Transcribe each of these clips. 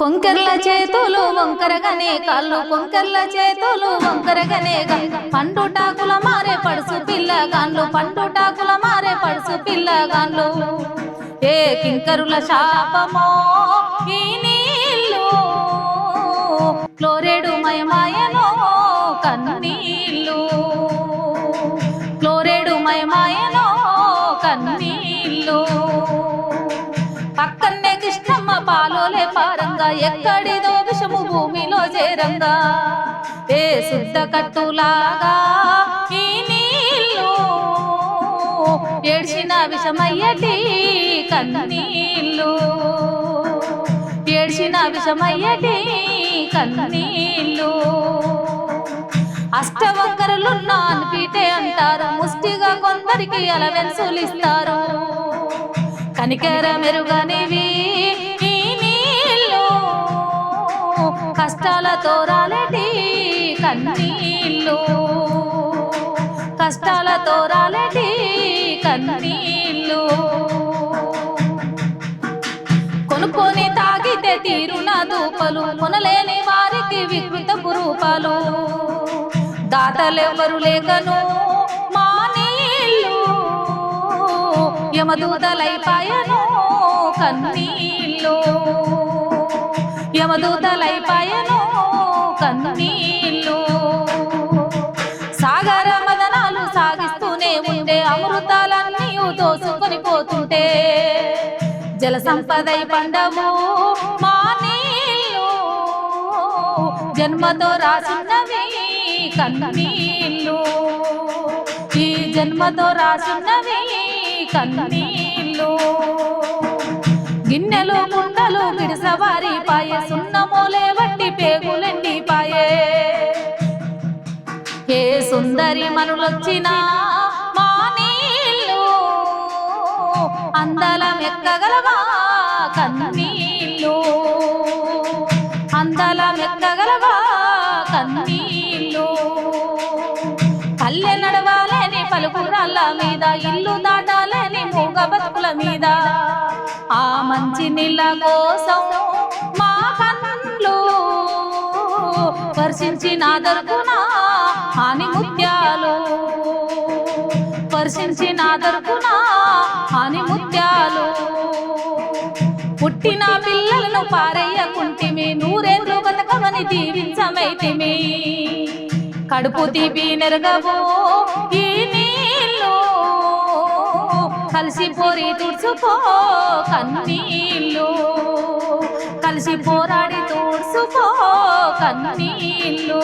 కొంకెర్ల చేతులు వంకరగనే కాళ్ళు కొంకెర్ల చేతులు వంకరగనే పండుటాకుల మారే పడుసు పిల్లగాన్లు పండుటాకుల మారే పడుసు పిల్లగాన్లు ఏ కింకరుల శాపమో ఈ నీళ్ళు క్లోరేడు మయమాయనో కన్నీళ్ళు క్లోరేడు మయమాయనో కన్నీళ్ళు పక్కన్నే కృష్ణమ్మ పాలోలే పారంగా ఎక్కడిదో విషము భూమిలో చేరంగా ఏ శుద్ధ కట్టులాగా ఈ నీళ్ళు ఏడ్చిన విషమయ్యటి కన్నీళ్ళు ఏడ్చిన విషమయ్యటి కన్నీళ్ళు అష్టవంకరులున్నా అనిపిటే అంటారు ముష్టిగా కొందరికి అలవెన్సులిస్తారు కనికర మెరుగనివి ఈ నీళ్ళు కష్టాలతో రాలేటి కన్నీళ్ళు కష్టాలతో రాలేటి కన్నీళ్ళు కొనుక్కొని తాగితే తీరున దూపలు కొనలేని వారికి వికృత రూపాలు దాతలెవరు లేకను మా నీళ్ళు యమదూతలైపాయను కన్నీళ్ళు యమదూతలైపాయను కన్నీళ్ళు సాగర మదనాలు సాగిస్తూనే ఉండే అమృతాలన్నీ దోసుకొని పోతుంటే జల సంపదై పండవు మా నీళ్ళు జన్మతో రాసున్నవి కన్నీళ్ళు ఈ జన్మతో రాసున్నవి కన్నీళ్ళు గిన్నెలు కుండలు గిడిసవారి పాయే సున్నమోలే వట్టి పేగులెండి పాయే ఏ సుందరి మనులొచ్చినా మా నీళ్ళు అందలం ఎక్కగలవా కన్నీళ్ళు అందలం ఎక్కగలవా కన్నీళ్ళు పల్లె నడవాలేని పలుకురాళ్ళ మీద ఇల్లు దాటాలేని మూగ బతుకుల మీద ఆ మంచి నీళ్ళ కోసం మా కన్నులు వర్షించిన దొరుకునా హాని ముత్యాలు వర్షించిన దొరుకునా హాని ముత్యాలు పుట్టిన పిల్లలను పారేయకుంటిమి నూరేళ్ళు బతకమని దీవించమైతిమి కడుపు తీపి నెరగవు ఈ నీళ్ళు కలిసి పోరి తుడుచుకో కన్నీళ్ళు కలిసి పోరాడి తుడుచుకో కన్నీళ్ళు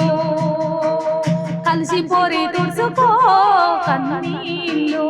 కలిసి పోరి తుడుచుకో కన్నీళ్ళు